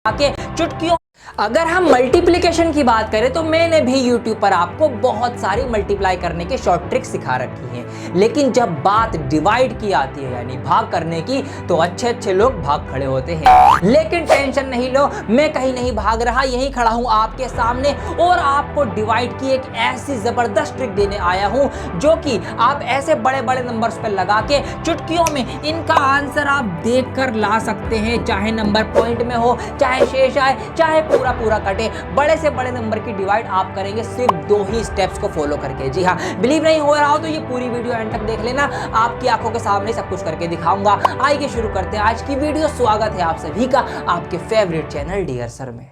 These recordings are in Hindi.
आके चुटकियों। अगर हम मल्टीप्लिकेशन की बात करें तो मैंने भी YouTube पर आपको बहुत सारी मल्टीप्लाई करने के शॉर्ट ट्रिक सिखा रखी हैं, लेकिन जब बात डिवाइड की आती है यानी भाग करने की तो अच्छे लोग भाग खड़े होते हैं। लेकिन टेंशन नहीं लो, मैं कहीं नहीं भाग रहा, यहीं खड़ा हूं आपके सामने और आपको डिवाइड की एक ऐसी जबरदस्त ट्रिक देने आया हूं जो कि आप ऐसे बड़े बड़े नंबर्स पर लगा के चुटकियों में इनका आंसर आप देख कर ला सकते हैं। चाहे नंबर पॉइंट में हो, चाहे शेष आए, चाहे पूरा कटे, बड़े से बड़े नंबर की डिवाइड आप करेंगे सिर्फ 2 ही स्टेप्स को फॉलो करके। जी हाँ, बिलीव नहीं हो रहा हो तो ये पूरी वीडियो एंड तक देख लेना, आपकी आंखों के सामने सब कुछ करके दिखाऊंगा। आइए शुरू करते हैं आज की वीडियो। स्वागत है आप सभी का आपके फेवरेट चैनल डियर सर में।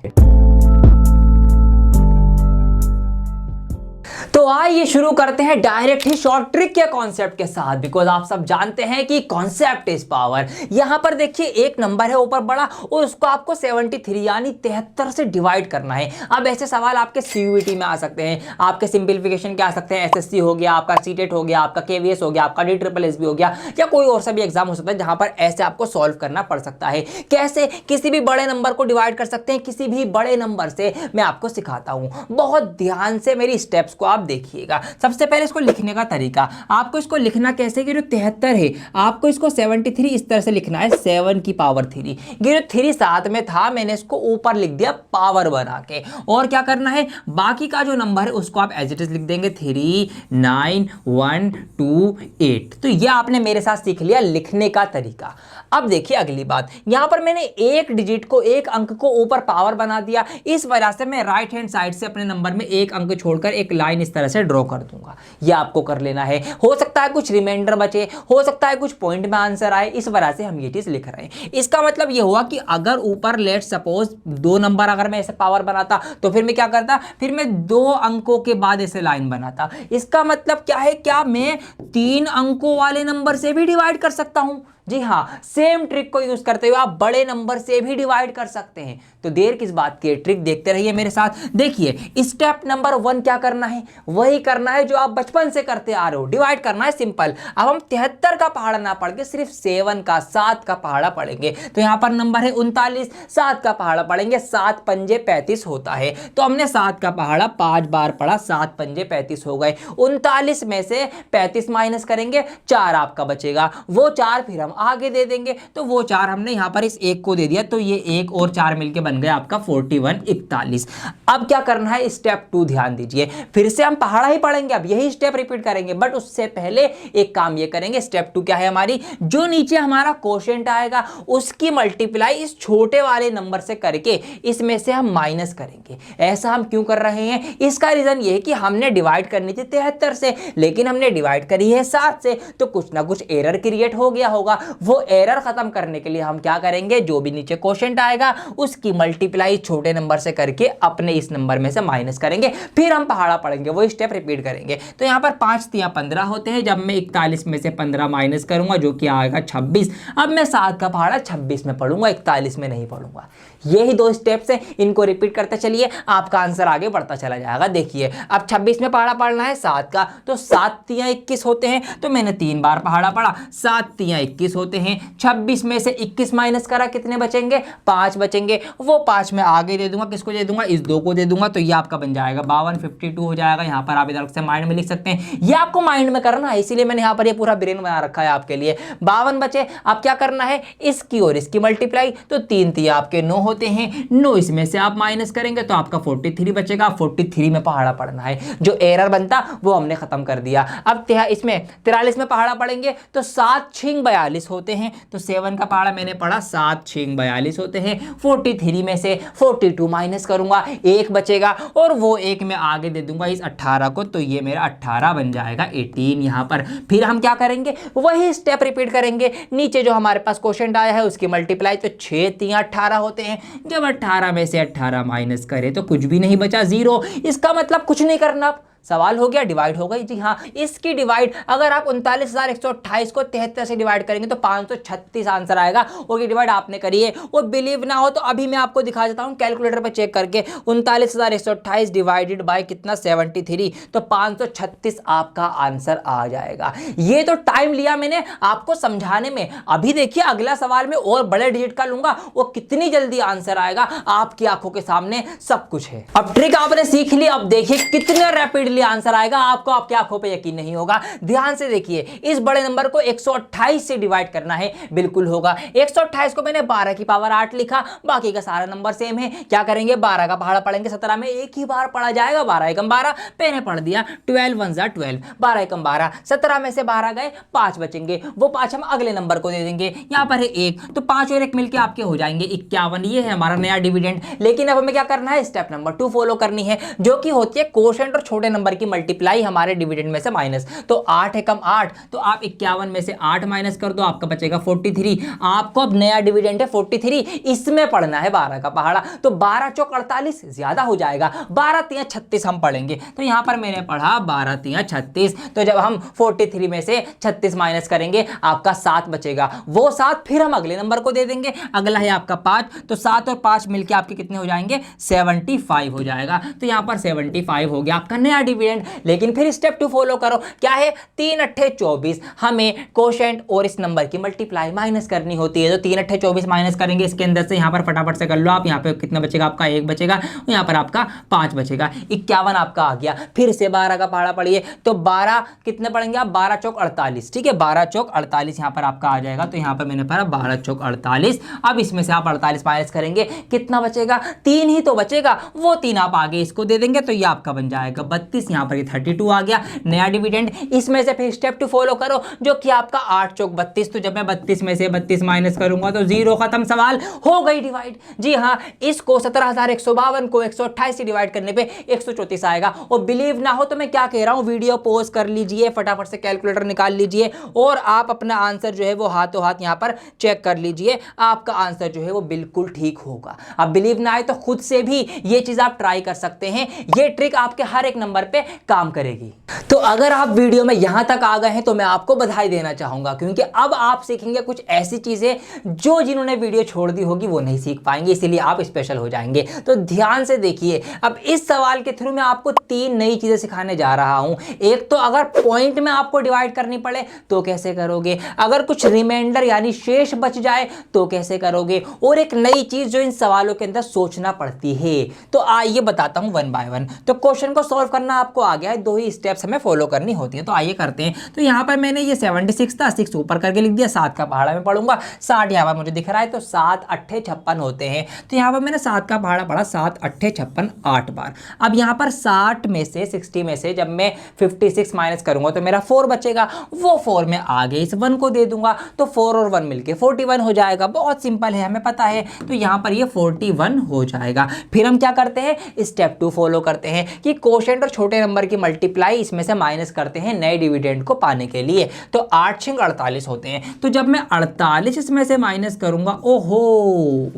तो आइए शुरू करते हैं डायरेक्ट ही शॉर्ट ट्रिक के कॉन्सेप्ट के साथ, बिकॉज आप सब जानते हैं कि कॉन्सेप्ट इज पावर। यहां पर देखिए एक नंबर है ऊपर बड़ा और उसको आपको 73 यानी 73 से डिवाइड करना है। अब ऐसे सवाल आपके सीयूईटी में आ सकते हैं, आपके सिंपलीफिकेशन के आ सकते हैं, एसएससी हो गया, आपका सीटेट हो गया, आपका केवीएस हो गया, आपका DSSS भी हो गया, या कोई और सा भी एग्जाम हो सकता है जहां पर ऐसे आपको सॉल्व करना पड़ सकता है। कैसे किसी भी बड़े नंबर को डिवाइड कर सकते हैं, किसी भी बड़े नंबर से मैं आपको सिखाता हूं। बहुत ध्यान से मेरी स्टेप्स को आप देखिएगा। सबसे पहले इसको लिखने का तरीका, आपको इसको लिखना कैसे कि जो 73 है आपको इसको 73 इस तरह से लिखना है, 7 की पावर 3। ये जो 3 साथ में था मैंने इसको ऊपर लिख दिया पावर बना के। और क्या करना है, बाकी का जो नंबर है उसको आप एज इट इज लिख देंगे 3, 9, 1, 2, 8। तो ये आपने मेरे साथ सीख लिया लिखने का तरीका। अब देखिए अगली बात, यहां पर मैंने एक डिजिट को, एक अंक को ऊपर पावर बना दिया, इस वजह से मैं राइट हैंड साइड से अपने नंबर में एक अंक छोड़कर एक लाइन इस तरह से ड्रॉ कर दूंगा। ये आपको कर लेना है। हो सकता है कुछ रिमाइंडर बचे, हो सकता है कुछ पॉइंट में आंसर आए, इस वजह से हम ये चीज लिख रहे हैं। इसका मतलब ये हुआ कि अगर ऊपर लेट सपोज 2 नंबर अगर मैं ऐसे पावर बनाता तो फिर मैं क्या करता, फिर मैं 2 अंकों के बाद ऐसे लाइन बनाता। इसका मतलब क्या है, क्या मैं 3 अंकों वाले नंबर से भी डिवाइड कर सकता हूं? जी हाँ, सेम ट्रिक को यूज करते हुए आप बड़े नंबर से भी डिवाइड कर सकते हैं। तो देर किस बात की, ट्रिक देखते रहिए मेरे साथ। देखिए स्टेप नंबर 1 क्या करना है, वही करना है जो आप बचपन से करते आ रहे हो, डिवाइड करना है। सिंपल। अब हम 73 का पहाड़ा ना पढ़ के सिर्फ 7 का पहाड़ा पढ़ेंगे। तो यहां पर नंबर है 39, 7 का पहाड़ा पढ़ेंगे, 7 पंजे 35 होता है। तो हमने 7 का पहाड़ा 5 बार पढ़ा, 7 पंजे 35 हो गए। 39 में से 35 माइनस करेंगे, 4 आपका बचेगा, वो 4 फिर हम आगे दे देंगे। तो वो 4 हमने यहां पर इस 1 को दे दिया, तो ये 1 और 4 मिलके बन गया आपका 41, 41। अब क्या करना है, स्टेप 2 ध्यान दीजिए, फिर से हम पहाड़ा ही पढ़ेंगे, अब यही स्टेप रिपीट करेंगे, बट उससे पहले एक काम ये करेंगे। स्टेप 2 क्या है हमारी, जो नीचे हमारा क्वोशिएंट आएगा उसकी मल्टीप्लाई इस छोटे वाले नंबर से करके इसमें से हम माइनस करेंगे। ऐसा हम क्यों कर रहे हैं, इसका रीजन ये है कि हमने डिवाइड करनी थी 73 से, लेकिन हमने डिवाइड करी है 7 से, तो कुछ ना कुछ एरर क्रिएट हो गया होगा। वो एरर खत्म करने के लिए हम क्या करेंगे, जो भी नीचे क्वोशिएंट आएगा उसकी मल्टीप्लाई छोटे नंबर से करके अपने इस नंबर में से माइनस करेंगे, फिर हम पहाड़ा पढ़ेंगे, वो स्टेप रिपीट करेंगे। तो यहां पर 5 तियां 15 होते हैं, जब मैं 41 में से 15 माइनस करूंगा जो कि आएगा 26। अब मैं 7 का पहाड़ा 26 में पढ़ूंगा, 41 में नहीं पढ़ूंगा। यही 2 स्टेप्स हैं, इनको रिपीट करते चलिए, आपका आंसर आगे बढ़ता चला जाएगा। देखिए अब 26 में पहाड़ा पढ़ना है 7 का, तो 7 तियां 21 होते हैं, तो मैंने 3 बार पहाड़ा पढ़ा, 7 तियां 21 होते हैं। 26 में से 21 माइनस करा, कितने बचेंगे, 5 बचेंगे। वो 5 में आगे दे दूंगा, किसको दे दूंगा, इस 2 को दे दूंगा, तो ये आपका बन जाएगा 52, 52 हो जाएगा। यहां पर आप इधर से माइंड में लिख सकते हैं, ये आपको माइंड में करना है, इसीलिए मैंने यहां पर ये पूरा ब्रेन बना रखा है आपके लिए। 52 बचे, अब क्या करना है, इसकी और इसकी मल्टीप्लाई, तो 3 तिया आपके 9 होते हैं, 9 इसमें से आप माइनस करेंगे तो आपका 43 बचेगा। 43 में पहाड़ा पढ़ना है, जो एरर बनता वो हमने खत्म कर दिया। अब इसमें 43 में पहाड़ा पढ़ेंगे तो 7 6 42 होते हैं, तो 7 का पहाड़ा मैंने पढ़ा, 7 6 42 होते हैं। 43 में से 42 माइनस करूंगा, 1 बचेगा, और वो 1 में आगे दे दूंगा इस 18 को, तो ये मेरा 18 बन जाएगा 18 यहां पर। फिर हम क्या करेंगे, वही स्टेप रिपीट करेंगे, नीचे जो हमारे पास क्वोशिएंट आया है उसकी मल्टीप्लाई, तो 6 तियां 18 होते हैं। जब 18 में से 18 माइनस करें तो कुछ भी नहीं बचा, 0। इसका मतलब कुछ नहीं करना, सवाल हो गया, डिवाइड हो गई। जी हाँ, इसकी डिवाइड अगर आप 39,128 को 73 से डिवाइड करेंगे तो 536 आंसर आएगा। और ये डिवाइड आपने करी है, और बिलीव ना हो तो अभी मैं आपको दिखा देता हूं कैलकुलेटर पे चेक करके। 39,128 डिवाइडेड बाय कितना 73, तो 536 आपका आंसर आ जाएगा। ये तो टाइम लिया मैंने आपको समझाने में। अभी देखिए अगला सवाल में और बड़े डिजिट का लूंगा, वो कितनी जल्दी आंसर आएगा, आपकी आंखों के सामने सब कुछ है। अब ट्रिक आपने सीख ली, अब देखिए कितने रैपिडली आंसर आएगा, आपको आपकी आंखों पे यकीन नहीं होगा। ध्यान से देखिए, इस बड़े नंबर को 128 से डिवाइड करना है, बिल्कुल होगा। 128 को मैंने 12 की पावर 8 लिखा, बाकी का सारा नंबर सेम है। क्या करेंगे, 12 का पहाड़ा पढ़ेंगे 17 में, एक ही बार पढ़ा जाएगा। 12 एकम 12, मैंने पढ़ दिया 12 1 जा 12, 12 एकम 12, 17 में से 12 गए, 5 बचेंगे, वो 5 हम अगले नंबर को दे देंगे। यहां पर है 1, तो 5 और 1 मिलके आपके हो जाएंगे 51। ये है हमारा नया डिविडेंड। लेकिन अब हमें क्या करना है, स्टेप नंबर 2 फॉलो करनी है, जो कि होती है कोशेंट और छोटे नंबर की मल्टीप्लाई हमारे डिविडेंड में से माइनस। तो 8 एकम 8, तो आप 51 में से 8 माइनस कर दो, आपका बचेगा 43। आपको अब नया डिविडेंड है 43, इसमें पढ़ना है 12 का पहाड़ा। तो 12 चौक 48 ज्यादा हो जाएगा, 12 तिया 36 हम पढ़ेंगे। तो यहां पर मैंने पढ़ा 12 तिया 36, तो जब हम 43 में से 36 माइनस करेंगे आपका 7 बचेगा, वो 7 फिर हम अगले नंबर को दे देंगे। अगला है आपका 5, तो 7 और 5 मिलके आपके कितने हो जाएंगे, 75 हो जाएगा। तो यहां पर 75 हो गया आपका नया डिविडेंड। लेकिन फिर स्टेप 2 फॉलो करो, क्या है, 3 अट्ठे 24, हमें कोशेंट और इस नंबर की मल्टीप्लाई माइनस करनी होती है। तो 3 अट्ठे 24 माइनस करेंगे इसके अंदर से, यहां पर फटाफट से कर लो आप। यहां पे कितना बचेगा आपका, 1 बचेगा, यहां पर आपका 5 बचेगा, 51 आपका आ गया। फिर से 12 का पहाड़ा पढ़िए, तो 12 कितने पढ़ेंगे आप, 12 चौक 48, ठीक है, 12 चौक 48 यहां पर आपका आ जाएगा। तो यहां पर मैंने पढ़ा 12 चौक 48। अब इसमें से आप 48 माइनस करेंगे, कितना बचेगा, 3 ही तो बचेगा, वो 3 आप आगे इसको दे देंगे, तो ये आपका बन जाएगा 32। यहां पर ये 32 आ गया नया डिविडेंड। इसमें से फिर स्टेप 2 फॉलो करो, जो कि आपका 8 चौक 32। तो जब मैं 32 में से 32 माइनस करूंगा तो 0 खत्म, सवाल हो गई डिवाइड। जी हां, इसको 17,152 को 128 से डिवाइड करने पे 134 आएगा। और बिलीव ना हो तो मैं क्या कह रहा हूं, वीडियो पॉज कर लीजिए, फटाफट से कैलकुलेटर निकाल लीजिए और आप अपना आंसर जो है वो हाथों हाथ यहां पर चेक कर लीजिए, आपका आंसर जो है वो बिल्कुल ठीक होगा। अब बिलीव ना आए तो खुद से भी ये चीज आप ट्राई कर सकते हैं, ये ट्रिक आपके हर एक नंबर पे काम करेगी। तो अगर आप वीडियो में यहां तक आ गए हैं तो मैं आपको बधाई देना चाहूंगा, क्योंकि अब आप सीखेंगे कुछ ऐसी चीजें जो जिन्होंने वीडियो छोड़ दी होगी वो नहीं सीख पाएंगे, इसीलिए आप स्पेशल हो जाएंगे। तो ध्यान से देखिए, अब इस सवाल के थ्रू मैं आपको 3 नई चीजें सिखाने जा रहा हूं। एक तो अगर पॉइंट में आपको डिवाइड करनी पड़े तो कैसे करोगे, अगर कुछ रिमाइंडर यानी शेष बच जाए तो कैसे करोगे, और एक नई चीज जो इन सवालों के अंदर सोचना पड़ती है। तो आइए बताता हूं 1 बाय 1। तो क्वेश्चन को सॉल्व करना आपको आ गया है, 2 ही स्टेप्स हमें फॉलो करनी होती है। तो आइए करते हैं। तो यहां पर मैंने ये 76 था, 6 ऊपर करके लिख दिया, 7 का पहाड़ा में पढ़ूंगा, 60 यहां पर मुझे दिख रहा है, तो 7 अट्ठे 56 होते हैं। तो यहां पर मैंने 7 का पहाड़ा पढ़ा, 7 अट्ठे 56 8 बार। अब यहां पर 60 में से 60 में से जब मैं 56 माइनस करूंगा तो मेरा 4 बचेगा, वो 4 में आगे इस 1 को दे दूंगा, तो 4 और 1 मिलके 41 हो जाएगा। बहुत सिंपल है, हमें पता है। तो यहां पर ये 41 हो जाएगा। फिर हम क्या करते हैं, स्टेप 2 फॉलो करते हैं कि कोशेंट और छोटे नंबर की मल्टीप्लाई इसमें से माइनस करते हैं नए डिविडेंड को पाने के लिए। तो 8 छिंग 48 होते हैं। तो जब मैं 48 इसमें से माइनस करूंगा, ओहो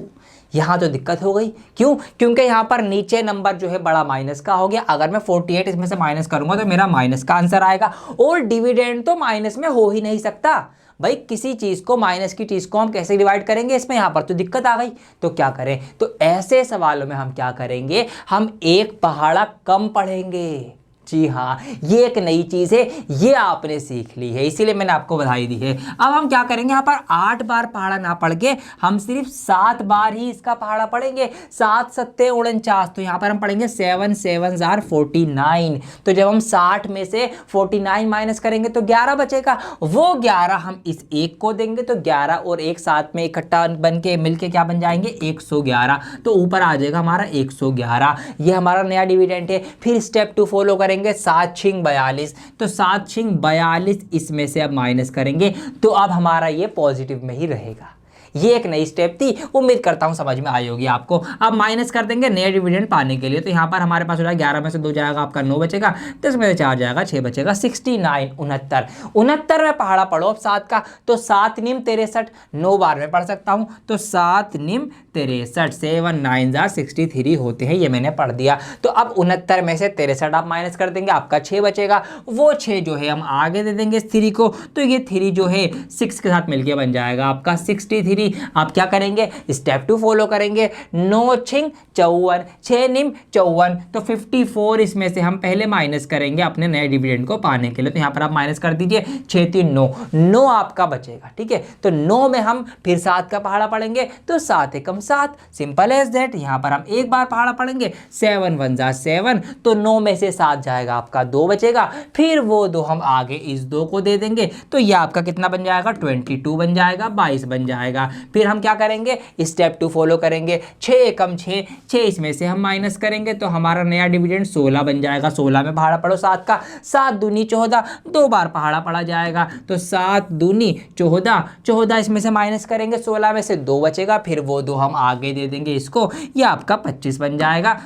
यहां तो दिक्कत हो गई। क्यों, क्योंकि यहां पर नीचे नंबर जो है बड़ा माइनस का हो गया। अगर मैं 48 इसमें से माइनस करूंगा तो मेरा माइनस का आंसर आएगा, और डिविडेंड तो माइनस में हो ही नहीं सकता भाई। किसी चीज को, माइनस की चीज को हम कैसे डिवाइड करेंगे, इसमें यहां पर तो दिक्कत आ गई। तो क्या करें, तो ऐसे सवालों में हम क्या करेंगे, हम एक पहाड़ा कम पढ़ेंगे। जी हाँ, ये एक नई चीज है, ये आपने सीख ली है, इसीलिए मैंने आपको बधाई दी है। अब हम क्या करेंगे, यहाँ पर 8 बार पहाड़ा ना पढ़ के हम सिर्फ 7 बार ही इसका पहाड़ा पढ़ेंगे। 7 सत्ते 49, तो यहाँ पर हम पढ़ेंगे 7 7 49। तो जब हम 60 में से 49 माइनस करेंगे तो 11 बचेगा, वो 11 हम इस 1 को देंगे, तो 11 और 1 साथ में इकट्ठा बन के मिलके क्या बन जाएंगे, 111। तो ऊपर आ जाएगा हमारा 111, ये हमारा नया डिविडेंड है। फिर स्टेप 2 फॉलो करेंगे, 7 छिंग 42, तो 7 छिंग 42 इसमें से अब माइनस करेंगे, तो अब हमारा ये पॉजिटिव में ही रहेगा। ये एक नई स्टेप थी, उम्मीद करता हूँ समझ में आई होगी आपको। अब माइनस कर देंगे नया डिविडेंड पाने के लिए, तो यहाँ पर हमारे पास हो जाएगा 11 में से 2 जाएगा आपका 9 बचेगा, 10 में से 4 जाएगा 6 बचेगा 69 69 69 में पहाड़ा पढ़ो अब 7 का, तो 7 निम 63, 9 बार में पढ़ सकता हूँ, तो 7 निम 63, 7 9 63 होते हैं, ये मैंने पढ़ दिया। तो अब 69 में से 63 आप माइनस कर देंगे, आपका 6 बचेगा, वो 6 जो है हम आगे दे देंगे इस 3 को, तो ये 3 जो है 6 के साथ मिलके बन जाएगा आपका 63। आप क्या करेंगे, स्टेप 2 फॉलो करेंगे, 9 छिंग 54, 6 निम 54, तो 54 इसमें से हम पहले माइनस करेंगे अपने नए डिविडेंड को पाने के लिए, तो यहाँ पर आप माइनस कर दीजिए, 6 3 9, 9 आपका बचेगा, ठीक है। तो 9 में हम फिर 7 का पहाड़ा पढ़ेंगे, तो 7 एकम 7, सिंपल एज दैट। यहाँ पर हम एक बार पहाड़ा पढ़ेंगे, 7 1 7, तो 9 में से 7 जाएगा आपका 2 बचेगा, फिर वो 2 हम आगे इस 2 को दे देंगे, तो ये आपका कितना बन जाएगा, 22 बन जाएगा, 22 बन जाएगा। फिर हम क्या करेंगे, स्टेप 2 फॉलो करेंगे, 6 एकम 6, 6 इसमें से हम माइनस करेंगे, तो हमारा नया डिविडेंड 16 बन जाएगा, 16 में पहाड़ा पढ़ो 7 का, 7 दूनी 14, 2 बार पहाड़ा पढ़ा जाएगा, तो 7 दूनी 14, 14 इसमें से माइनस करेंगे, 16 में से 2 बचेगा, फिर वो 2 हम आगे दे देंगे इसको, ये आपका 25 बन जाएगा।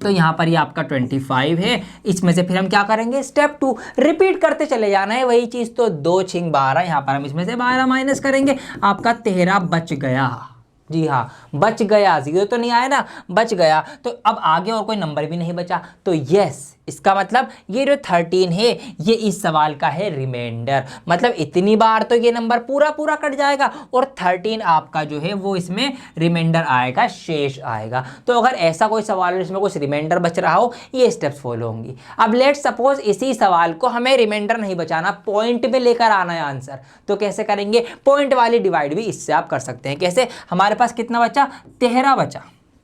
तो यहाँ पर ये आपका 25 है, इसमें से फिर हम क्या करेंगे, स्टेप 2 रिपीट करते चले जाना है वही चीज़, तो 2 छिंग 12, यहाँ पर हम इसमें से 12 माइनस करेंगे, आपका 13 बच गया। जी हाँ, बच गया, 0 तो नहीं आया ना, बच गया। तो अब आगे और कोई नंबर भी नहीं बचा, तो यस, इसका मतलब ये जो 13 है ये इस सवाल का है रिमाइंडर, मतलब इतनी बार तो ये नंबर पूरा पूरा कट जाएगा और 13 आपका जो है वो इसमें रिमाइंडर आएगा, शेष आएगा। तो अगर ऐसा कोई सवाल है जिसमें कुछ रिमाइंडर बच रहा हो, ये स्टेप्स फॉलो होंगी। अब लेट सपोज इसी सवाल को हमें रिमाइंडर नहीं बचाना, पॉइंट में लेकर आना है आंसर, तो कैसे करेंगे, पॉइंट वाली डिवाइड भी इससे आप कर सकते हैं। कैसे, हमारे पास कितना बचा, 13 बचा,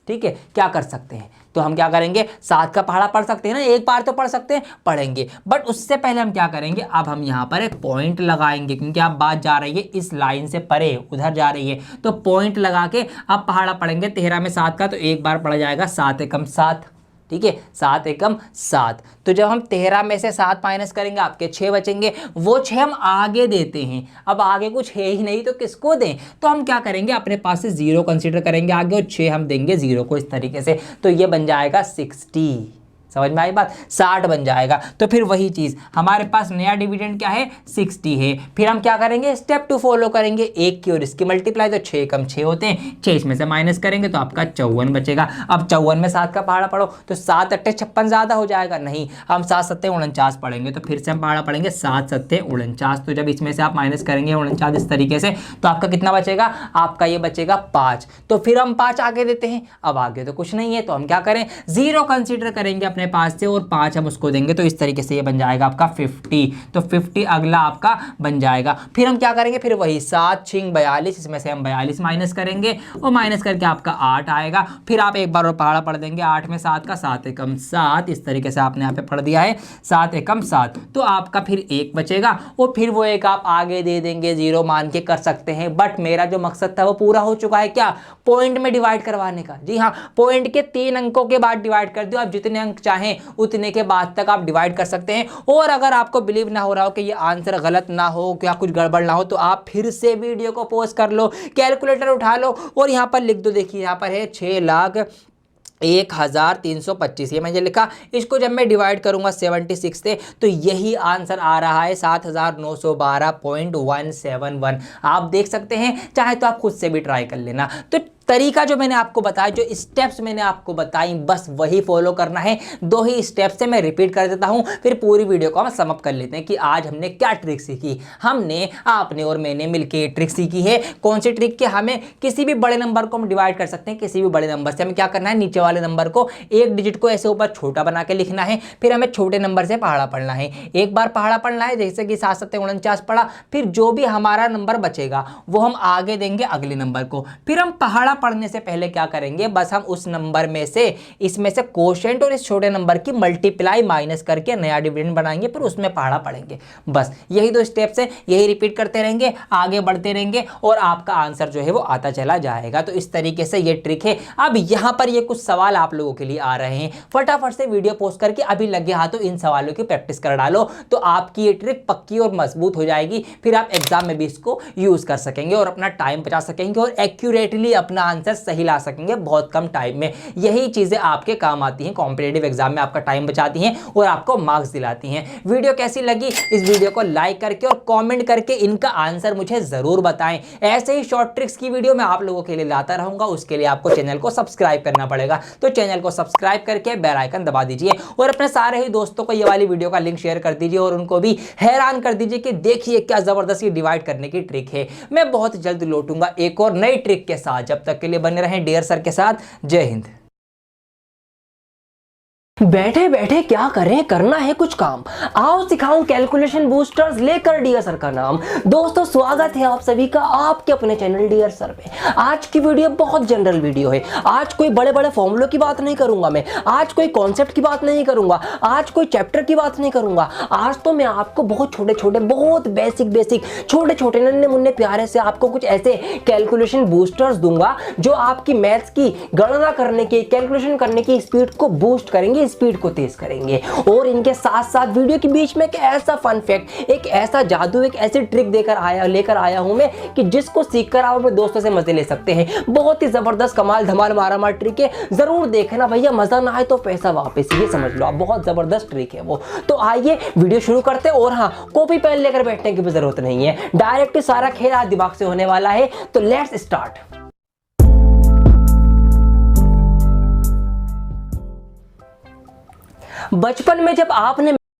ठीक है। क्या कर सकते हैं, तो हम क्या करेंगे, 7 का पहाड़ा पढ़ सकते हैं ना, एक बार तो पढ़ सकते हैं, पढ़ेंगे, बट उससे पहले हम क्या करेंगे, अब हम यहाँ पर एक पॉइंट लगाएंगे, क्योंकि आप बात जा रही है इस लाइन से परे उधर जा रही है, तो पॉइंट लगा के आप पहाड़ा पढ़ेंगे 13 में 7 का, तो एक बार पढ़ा जाएगा 7 एकम 7, ठीक है, 7 एकम 7। तो जब हम 13 में से 7 माइनस करेंगे, आपके 6 बचेंगे, वो 6 हम आगे देते हैं, अब आगे कुछ है ही नहीं तो किसको दें, तो हम क्या करेंगे, अपने पास से 0 कंसीडर करेंगे आगे, और 6 हम देंगे 0 को इस तरीके से, तो ये बन जाएगा 60, समझ में आई बात, 60 बन जाएगा। तो फिर वही चीज़, हमारे पास नया डिविडेंड क्या है, 60 है। फिर हम क्या करेंगे, स्टेप 2 फॉलो करेंगे, 1 की और इसकी मल्टीप्लाई, तो 6 कम 6 होते हैं, 6 इसमें से माइनस करेंगे, तो आपका 54 बचेगा। अब 54 में 7 का पहाड़ा पढ़ो, तो 7 अट्ठे 56 ज़्यादा हो जाएगा, नहीं, हम 7 सत्ते 49 पढ़ेंगे, तो फिर से हम पहाड़ा पढ़ेंगे 7 सत्ते 49, तो जब इसमें से आप माइनस करेंगे 49 इस तरीके से, तो आपका कितना बचेगा, आपका ये बचेगा 5, तो फिर हम 5 आगे देते हैं, अब आगे तो कुछ नहीं है, तो हम क्या करें, 0 कंसीडर करेंगे अपने पास से और 5 हम उसको देंगे, तो इस तरीके से ये बन जाएगा आपका 50, तो 50 अगला आपका बन जाएगा। फिर हम क्या करेंगे, फिर वही 7 छिंग 42, इसमें से हम 42 माइनस करेंगे और माइनस करके आपका 8 आएगा, फिर आप एक बार और पहाड़ा पढ़ देंगे, 8 में 7 का, 7 एकम 7, इस तरीके से आपने यहाँ पे पढ़ दिया है 7 एकम 7, तो आपका फिर 1 बचेगा और फिर वो एक आप आगे दे देंगे, 0 मान के कर सकते हैं, बट मेरा जो मकसद था वो पूरा हो चुका है, क्या, पॉइंट में डिवाइड करवाने का। जी हाँ, पॉइंट के 3 अंकों के बाद डिवाइड कर दो, आप जितने अंक चाहें उतने के बाद तक आप डिवाइड कर सकते हैं। और अगर आपको बिलीव ना हो रहा हो कि ये आंसर गलत ना हो, क्या कुछ गड़बड़ ना हो, तो आप फिर से वीडियो को पॉज कर लो, कैलकुलेटर उठा लो और यहाँ पर लिख दो, देखिए यहाँ पर है 6,01,325, ये मैंने लिखा, इसको जब मैं डिवाइड करूंगा 76 से, तो यही आंसर आ रहा है 7,912.171। आप देख सकते हैं, चाहे तो आप खुद से भी ट्राई कर लेना। तो तरीका जो मैंने आपको बताया, जो स्टेप्स मैंने आपको बताई, बस वही फॉलो करना है। 2 ही स्टेप्स से मैं रिपीट कर देता हूं, फिर पूरी वीडियो को हम सम अप कर लेते हैं कि आज हमने क्या ट्रिक सीखी। हमने, आपने और मैंने मिलकर ट्रिक सीखी है। कौन सी ट्रिक, के हमें किसी भी बड़े नंबर को हम डिवाइड कर सकते हैं, किसी भी बड़े नंबर से। हमें क्या करना है, नीचे वाले नंबर को एक डिजिट को ऐसे ऊपर छोटा बना के लिखना है, फिर हमें छोटे नंबर से पहाड़ा पढ़ना है। एक बार पहाड़ा पढ़ना है, जैसे कि 7 7 49 पढ़ा, फिर जो भी हमारा नंबर बचेगा वो हम आगे देंगे अगले नंबर को, फिर हम पहाड़ा पढ़ने से पहले क्या करेंगे, बस हम उस नंबर में से इसमें से कोशेंट और इस छोटे नंबर की मल्टीप्लाई माइनस करके नया डिविडेंड बनाएंगे, फिर उसमें पहाड़ा पढ़ेंगे। बस यही दो स्टेप्स है, यही रिपीट करते रहेंगे, आगे बढ़ते रहेंगे और आपका आंसर जो है वो आता चला जाएगा। तो इस तरीके से ये ट्रिक है। अब यहां पर ये कुछ सवाल आप लोगों के लिए आ रहे हैं, फटाफट से वीडियो पोस्ट करके अभी लगे हाथों इन सवालों की प्रैक्टिस कर डालो, तो आपकी ये ट्रिक पक्की और मजबूत हो जाएगी। फिर आप एग्जाम में भी इसको यूज कर सकेंगे और अपना टाइम बचा सकेंगे और एक्यूरेटली अपना आंसर सही ला सकेंगे बहुत कम टाइम में। यही चीजें आपके काम आती हैं, कॉम्पिटिटिव एग्जाम में आपका टाइम बचाती हैं और आपको मार्क्स दिलाती हैं। वीडियो कैसी लगी, इस वीडियो को लाइक करके और कमेंट करके इनका आंसर मुझे जरूर बताएं। ऐसे ही शॉर्ट ट्रिक्स की वीडियो मैं आप लोगों के लिए लाता रहूंगा, उसके लिए आपको चैनल को सब्सक्राइब करना पड़ेगा। तो चैनल को सब्सक्राइब करके बेल आइकन दबा दीजिए और अपने सारे ही दोस्तों को ये वाली वीडियो का लिंक शेयर कर दीजिए और उनको भी हैरान कर दीजिए कि देखिए क्या जबरदस्त ये डिवाइड करने की ट्रिक है। मैं बहुत जल्द लौटूंगा एक और नई ट्रिक के साथ, जब तक के लिए बने रहें डियर सर के साथ। जय हिंद। बैठे बैठे क्या करें, करना है कुछ काम, आओ सिखाऊं कैलकुलेशन बूस्टर्स लेकर डियर सर का नाम। दोस्तों स्वागत है आप सभी का आपके अपने चैनल डियर सर पे। आज की वीडियो बहुत जनरल वीडियो है। आज कोई बड़े बड़े फॉर्मूलों की बात नहीं करूंगा मैं, आज कोई कॉन्सेप्ट की बात नहीं करूंगा, आज कोई चैप्टर की बात नहीं करूंगा। आज तो मैं आपको बहुत छोटे छोटे, बहुत बेसिक छोटे छोटे नन्हे मुन्ने प्यारे से आपको कुछ ऐसे कैलकुलेशन बूस्टर्स दूंगा जो आपकी मैथ्स की गणना करने की, कैलकुलेशन करने की स्पीड को बूस्ट करेंगे, स्पीड को तेज करेंगे। और इनके साथ साथ वीडियो के बीच में एक ऐसा फन फैक्ट, एक ऐसा जादू, एक ऐसी ट्रिक लेकर आया हूं मैं कि जिसको सीखकर आप अपने दोस्तों से मजे ले सकते हैं। बहुत ही जबरदस्त कमाल धमाल मारामार ट्रिक है, जरूर देखना भैया, मजा ना आए तो पैसा वापस, ये समझ लो आप, बहुत जबरदस्त ट्रिक है वो। तो आइए वीडियो शुरू करते हैं। और हाँ, कॉपी पेन लेकर बैठने की भी जरूरत नहीं है, डायरेक्ट सारा खेल आज दिमाग से होने वाला है। तो लेट्स स्टार्ट। बचपन में जब आपने